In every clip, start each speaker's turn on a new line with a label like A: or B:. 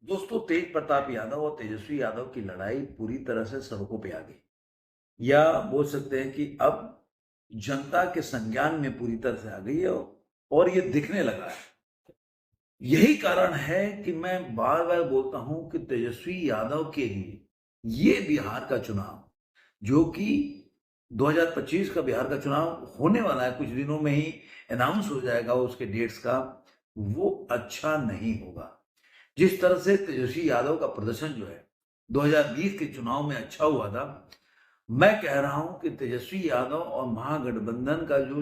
A: दोस्तों, तेज प्रताप यादव और तेजस्वी यादव की लड़ाई पूरी तरह से सड़कों पे आ गई, या बोल सकते हैं कि अब जनता के संज्ञान में पूरी तरह से आ गई है और ये दिखने लगा है। यही कारण है कि मैं बार बार बोलता हूं कि तेजस्वी यादव के लिए ये बिहार का चुनाव, जो कि 2025 का बिहार का चुनाव होने वाला है, कुछ दिनों में ही अनाउंस हो जाएगा उसके डेट्स का, वो अच्छा नहीं होगा। जिस तरह से तेजस्वी यादव का प्रदर्शन जो है 2020 के चुनाव में अच्छा हुआ था, मैं कह रहा हूं कि तेजस्वी यादव और महागठबंधन का जो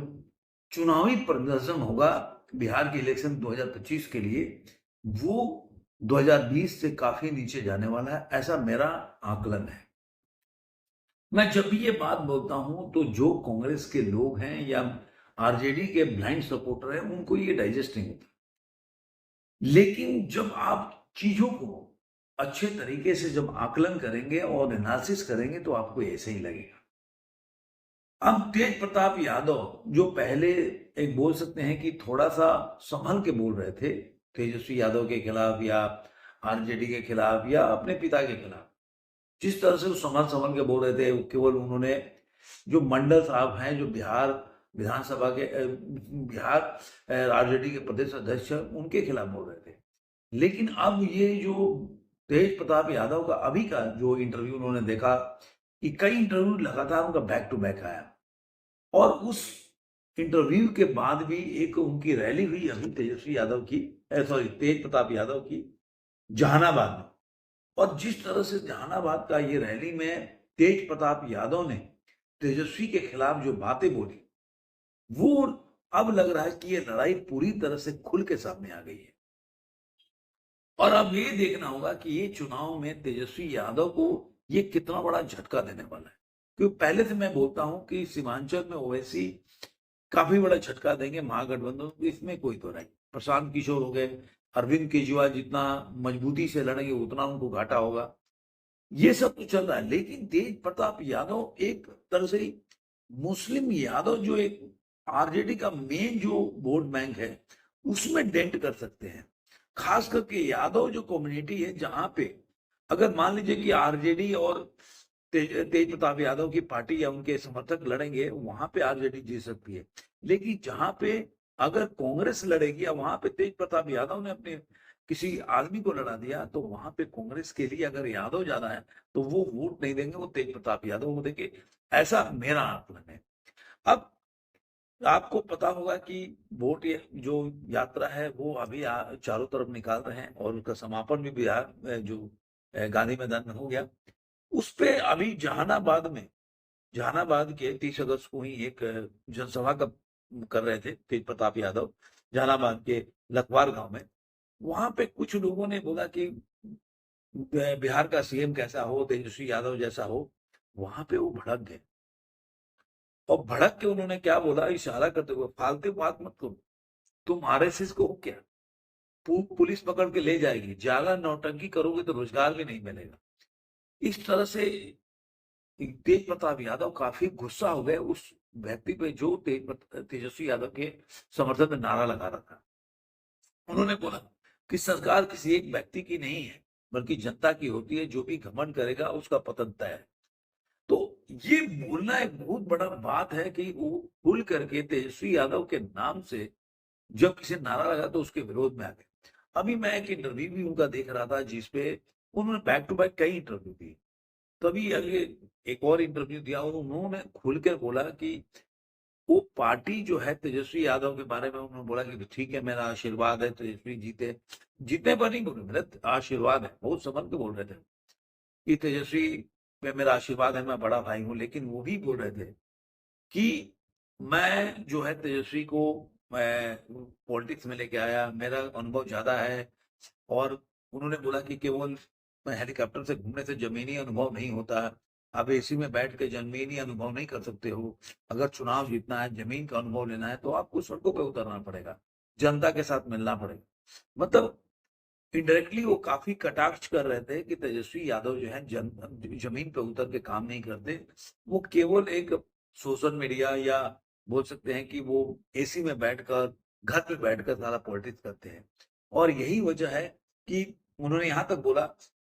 A: चुनावी प्रदर्शन होगा बिहार के इलेक्शन 2025 के लिए, वो 2020 से काफी नीचे जाने वाला है, ऐसा मेरा आकलन है। मैं जब भी ये बात बोलता हूं तो जो कांग्रेस के लोग हैं या आरजेडी के ब्लाइंड सपोर्टर हैं, उनको ये डाइजेस्ट नहीं होता। लेकिन जब आप चीजों को अच्छे तरीके से जब आकलन करेंगे और एनालिसिस करेंगे तो आपको ऐसे ही लगेगा। अब तेज प्रताप यादव जो पहले एक बोल सकते हैं कि थोड़ा सा संभल के बोल रहे थे तेजस्वी यादव के खिलाफ या आरजेडी के खिलाफ या अपने पिता के खिलाफ, जिस तरह से वो संभल संभल के बोल रहे थे, केवल उन्होंने जो मंडल साहब हैं, जो बिहार विधानसभा के बिहार आरजेडी के प्रदेश अध्यक्ष हैं, उनके खिलाफ बोल रहे थे। लेकिन अब ये जो तेज प्रताप यादव का अभी का जो इंटरव्यू उन्होंने देखा कि कई इंटरव्यू लगातार उनका बैक टू बैक आया, और उस इंटरव्यू के बाद भी एक उनकी रैली हुई अभी तेजस्वी यादव की, सॉरी, तेज प्रताप यादव की, जहानाबाद में। और जिस तरह से जहानाबाद का ये रैली में तेज प्रताप यादव ने तेजस्वी के खिलाफ जो बातें बोली, वो अब लग रहा है कि ये लड़ाई पूरी तरह से खुल के सामने आ गई है। और अब ये देखना होगा कि ये चुनाव में तेजस्वी यादव को ये कितना बड़ा झटका देने वाला है, क्योंकि पहले से मैं बोलता हूं कि सीमांचल में ओवैसी काफी बड़ा झटका देंगे महागठबंधन को, इसमें कोई तो नहीं। प्रशांत किशोर हो गए, अरविंद केजरीवाल जितना मजबूती से लड़ेंगे उतना उनको घाटा होगा, ये सब तो चल रहा है। लेकिन तेज प्रताप यादव एक तरह से मुस्लिम यादव, जो एक आरजेडी का मेन जो वोट बैंक है, उसमें डेंट कर सकते हैं। खास करके यादव जो कम्युनिटी है, जहां पे अगर मान लीजिए कि आरजेडी और तेज प्रताप यादव की पार्टी या उनके समर्थक लड़ेंगे, वहां पे आरजेडी जीत सकती है। लेकिन जहां पे अगर कांग्रेस लड़ेगी या वहां पे तेज प्रताप यादव ने अपने किसी आदमी को लड़ा दिया, तो वहां पे कांग्रेस के लिए अगर यादव ज्यादा है तो वो वोट नहीं देंगे, वो तेज प्रताप यादव को देंगे, ऐसा मेरा आकलन है। अब आपको पता होगा कि वोट जो यात्रा है वो अभी चारों तरफ निकाल रहे हैं, और उसका समापन भी बिहार जो गांधी मैदान में हो गया। उस पे अभी जहानाबाद के 30 अगस्त को ही एक जनसभा का कर रहे थे तेज प्रताप यादव, जहानाबाद के लखवार गांव में। वहां पे कुछ लोगों ने बोला कि बिहार का सीएम कैसा हो, तेजस्वी यादव जैसा हो। वहां पे वो भड़क गए, और भड़क के उन्होंने क्या बोला, इशारा करते हुए, फालतू बात मत करो, तुम आरएसएस को हो क्या? पुलिस पकड़ के ले जाएगी, ज्यादा नौटंकी करोगे तो रोजगार भी नहीं मिलेगा। इस तरह से तेज प्रताप यादव काफी गुस्सा हो गए उस व्यक्ति पे जो तेजस्वी यादव के समर्थन में नारा लगा रहा था। उन्होंने बोला कि सरकार किसी एक व्यक्ति की नहीं है, बल्कि जनता की होती है, जो भी घमंड करेगा उसका पतन तय है। तो ये बोलना एक बहुत बड़ा बात है कि वो खुल करके तेजस्वी यादव के नाम से जब किसी नारा लगा तो उसके विरोध में आ गए। अभी मैं एक इंटरव्यू भी उनका देख रहा था, जिसपे उन्होंने बैक टू बैक कई इंटरव्यू दिए। तभी आगे एक और इंटरव्यू दिया और उन्होंने खुलकर बोला कि वो पार्टी जो है तेजस्वी यादव के बारे में, उन्होंने बोला कि ठीक है, मेरा आशीर्वाद है तेजस्वी जीते। जीतने पर नहीं बोले, मेरा आशीर्वाद है, बहुत संभल के बोल रहे थे कि तेजस्वी पे मेरा आशीर्वाद है, मैं बड़ा भाई हूं। लेकिन वो भी बोल रहे थे कि मैं जो है तेजस्वी को मैं पॉलिटिक्स में लेके आया, मेरा अनुभव ज्यादा है। और उन्होंने बोला कि केवल हेलीकॉप्टर से घूमने से जमीनी अनुभव नहीं होता, आप एसी में बैठ के जमीनी अनुभव नहीं कर सकते हो। अगर चुनाव जीतना है, जमीन का अनुभव लेना है, तो आपको सड़कों पे उतरना पड़ेगा, जनता के साथ मिलना पड़ेगा। मतलब इनडायरेक्टली वो काफी कटाक्ष कर रहे थे कि तेजस्वी यादव जो है जमीन पे उतर के काम नहीं करते, वो केवल एक सोशल मीडिया या बोल सकते हैं कि वो एसी में बैठकर, घर पे बैठकर सारा पॉलिटिक्स करते हैं। और यही वजह है कि उन्होंने यहाँ तक बोला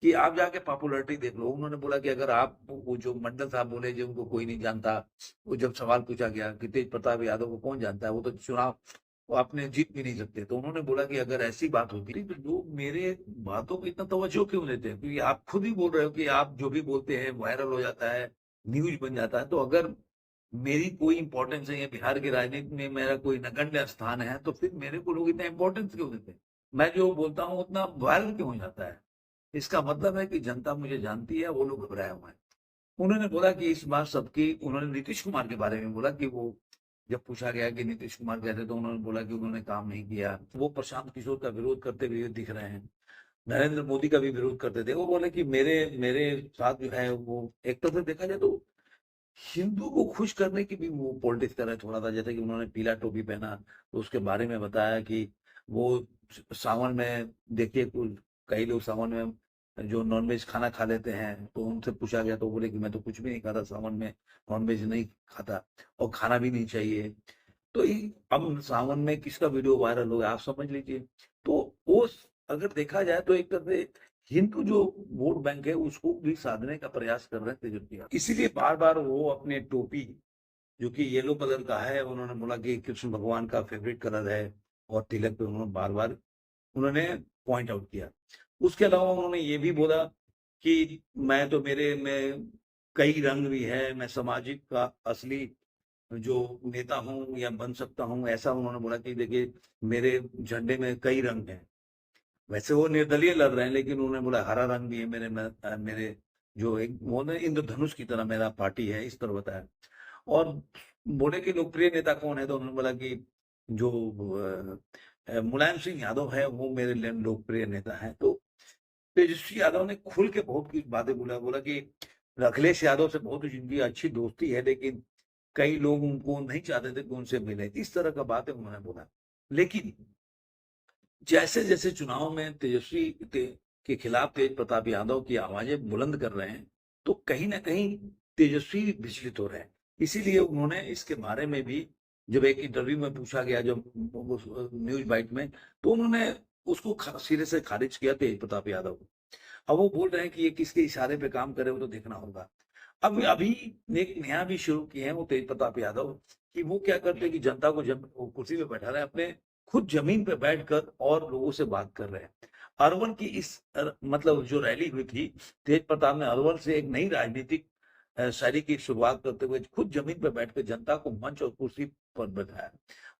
A: कि आप जाके पॉपुलैरिटी देख लो। उन्होंने बोला कि अगर आप वो जो मंडल साहब बोले जो उनको कोई नहीं जानता, वो जब सवाल पूछा गया कि तेज प्रताप यादव को कौन जानता है, वो तो चुनाव वो आपने जीत भी नहीं सकते। तो उन्होंने बोला कि अगर ऐसी बात होती तो लोग मेरे बातों को इतना तवज्जो क्यों देते हैं? क्योंकि आप खुद ही बोल रहे हो कि आप जो भी बोलते हैं वायरल हो जाता है, न्यूज बन जाता है। तो अगर मेरी कोई इंपॉर्टेंस है या बिहार की राजनीति में मेरा कोई नगण्य स्थान है, तो फिर मेरे को लोग इतना इंपॉर्टेंस क्यों देते हैं? मैं जो बोलता हूँ उतना वायरल क्यों हो जाता है? इसका मतलब है कि जनता मुझे जानती है, वो लोग घबराए हुए हैं। उन्होंने बोला कि इस बार सबकी उन्होंने नीतीश कुमार के बारे में बोला कि वो जब पूछा गया कि नीतीश कुमार कैसे, तो उन्होंने बोला कि उन्होंने काम नहीं किया। वो प्रशांत किशोर का विरोध करते हुए दिख रहे हैं, नरेंद्र मोदी का भी विरोध करते थे। वो बोले कि मेरे मेरे साथ जो है वो एक तरह से देखा जाए तो हिंदू को खुश करने की भी वो पॉलिटिक्स कर रहे थोड़ा सा। जैसे कि उन्होंने पीला टोपी पहना तो उसके बारे में बताया कि वो सावन में देखिए कई लोग सावन में जो नॉनवेज खाना खा लेते हैं, तो उनसे पूछा गया तो बोले कि मैं तो कुछ भी नहीं खाता सावन में, नॉनवेज नहीं खाता और खाना भी नहीं चाहिए। तो अब सावन में किसका वीडियो वायरल हो गया आप समझ लीजिए। तो वो अगर देखा जाए तो एक तरह से हिंदू जो वोट बैंक है उसको भी साधने का प्रयास कर रहे हैं तेजस्वी यादव। इसीलिए बार बार वो अपने टोपी जो कि येलो कलर का है, उन्होंने बोला कि कृष्ण भगवान का फेवरेट कलर है, और तिलक पे उन्होंने बार बार उन्होंने पॉइंट आउट किया। उसके अलावा उन्होंने ये भी बोला कि मैं तो मेरे में कई रंग भी है, मैं सामाजिक का असली जो नेता हूँ या बन सकता हूँ, ऐसा उन्होंने बोला कि देखिए मेरे झंडे में कई रंग हैं। वैसे वो निर्दलीय लड़ रहे हैं, लेकिन उन्होंने बोला हरा रंग भी है मेरे में, मेरे जो एक वो ना इंद्रधनुष की तरह मेरा पार्टी है, इस तरह बताया। और बोले कि लोकप्रिय नेता कौन है, तो उन्होंने बोला कि जो मुलायम सिंह यादव है वो मेरे लिए लोकप्रिय नेता है। तो तेजस्वी यादव ने खुल के बहुत कुछ बातें बोला। बोला कि अखिलेश यादव से बहुत जिनकी अच्छी दोस्ती है, लेकिन कई लोग उनको नहीं चाहते थे कि उनसे मिले, इस तरह का बातें उन्होंने बोला। लेकिन जैसे जैसे चुनाव में के खिलाफ तेज प्रताप यादव की आवाजें बुलंद कर रहे हैं, तो कहीं ना कहीं तेजस्वी विचलित हो रहे हैं। इसीलिए उन्होंने इसके बारे में भी जब एक इंटरव्यू में पूछा गया, जब न्यूज बाइट में, तो उन्होंने उसको सिरे से खारिज किया तेज प्रताप यादव को। अब वो बोल रहे हैं कि ये किसके इशारे पे काम करे वो तो देखना होगा। अब अभी एक नया भी शुरू किए हैं वो तेज प्रताप यादव, कि वो क्या करते हैं कि जनता को जब वो कुर्सी पे बैठा रहे हैं, अपने खुद जमीन पे बैठकर और लोगों से बात कर रहे हैं। अरवल की मतलब जो रैली हुई थी, तेज प्रताप ने अरवल से एक नई राजनीतिक शैली की शुरुआत करते हुए खुद जमीन पर बैठकर जनता को मंच और कुर्सी पर बैठाया।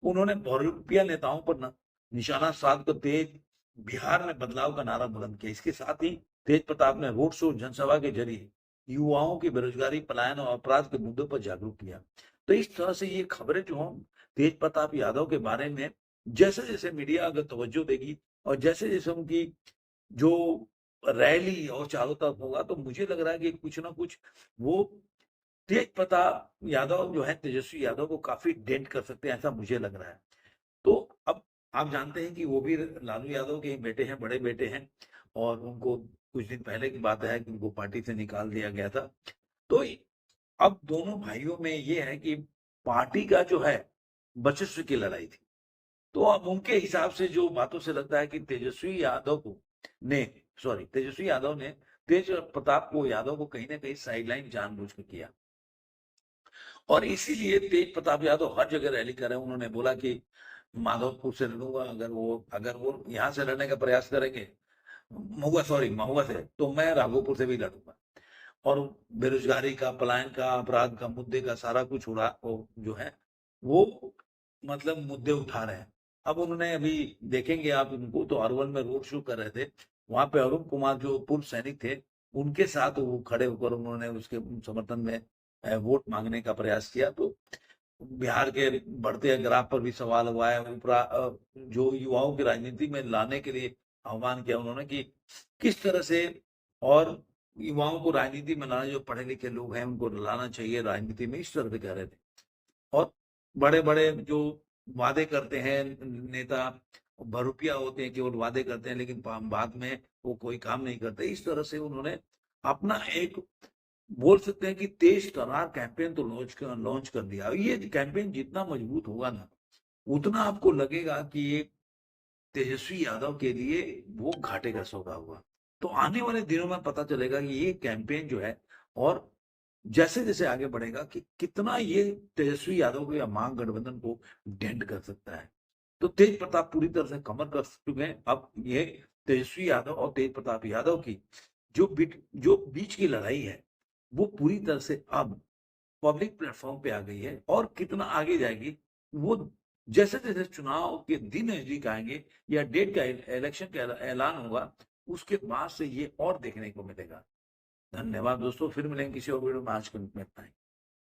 A: उन्होंने बहुरूपिया नेताओं पर निशाना साधकर तेज बिहार में बदलाव का नारा बुलंद किया। इसके साथ ही तेज प्रताप ने रोड शो जनसभा के जरिए युवाओं की बेरोजगारी, पलायन और अपराध के मुद्दों पर जागरूक किया। तो इस तरह से ये खबरें जो हम तेज प्रताप यादव के बारे में, जैसे जैसे मीडिया अगर तवज्जो देगी और जैसे जैसे उनकी जो रैली और चारों तरफ होगा, तो मुझे लग रहा है कि कुछ ना कुछ वो तेज प्रताप यादव जो है, तेजस्वी यादव को काफी डेंट कर सकते हैं, ऐसा मुझे लग रहा है। तो अब आप जानते हैं कि वो भी लालू यादव के ही बेटे हैं, बड़े बेटे हैं, और उनको कुछ दिन पहले की बात है कि उनको पार्टी से निकाल दिया गया था। तो अब दोनों भाइयों में ये है कि पार्टी का जो है वर्चस्व की लड़ाई थी। तो अब उनके हिसाब से जो बातों से लगता है कि तेजस्वी यादव ने तेज प्रताप को यादव को कहीं ना कहीं साइडलाइन जानबूझ कर किया, और इसीलिए तेज प्रताप यादव हर जगह रैली कर रहे हैं। उन्होंने बोला कि माधवपुर से लड़ूंगा, अगर वो यहाँ से लड़ने का प्रयास करेंगे, महुआ से, तो मैं राघोपुर से भी लड़ूंगा। और बेरोजगारी का, पलायन का, अपराध का, मुद्दे का सारा कुछ जो है वो मतलब मुद्दे उठा रहे हैं। अब उन्होंने अभी देखेंगे आप उनको, तो अरवल में रोड शो कर रहे थे, वहां पे अरुण कुमार जो पूर्व सैनिक थे, उनके साथ वो खड़े होकर उन्होंने उसके समर्थन में वोट मांगने का प्रयास किया। तो बिहार के बढ़ते ग्राफ पर भी सवाल हुआ है। जो युवाओं की राजनीति में लाने के लिए आह्वान किया उन्होंने कि किस तरह से, और युवाओं को राजनीति में लाना, जो पढ़े लिखे लोग हैं उनको लाना चाहिए राजनीति में, इस तरह से कह रहे थे। और बड़े बड़े जो वादे करते हैं नेता, बहुरूपिया होते हैं, केवल वादे करते हैं लेकिन बाद में वो कोई काम नहीं करते। इस तरह से उन्होंने अपना एक, बोल सकते हैं कि तेज तर्रार कैंपेन तो लॉन्च कर दिया। ये कैंपेन जितना मजबूत होगा ना, उतना आपको लगेगा कि ये तेजस्वी यादव के लिए वो घाटे का सौदा हुआ। तो आने वाले दिनों में पता चलेगा कि ये कैंपेन जो है और जैसे-जैसे आगे बढ़ेगा कि कितना ये तेजस्वी यादव को या मां गठबंधन को डेंट कर सकता है। तो तेज प्रताप पूरी तरह से कमर कस चुके हैं। अब ये तेजस्वी यादव और तेज प्रताप यादव की जो बीच की लड़ाई है, वो पूरी तरह से अब पब्लिक प्लेटफॉर्म पे आ गई है और कितना आगे जाएगी, वो जैसे-जैसे चुनाव के दिन नजदीक आएंगे या डेट का इलेक्शन का ऐलान होगा, उसके बाद से ये और देखने को मिलेगा। धन्यवाद दोस्तों, फिर मिलेंगे किसी और वीडियो में। आज के लिए इतना ही।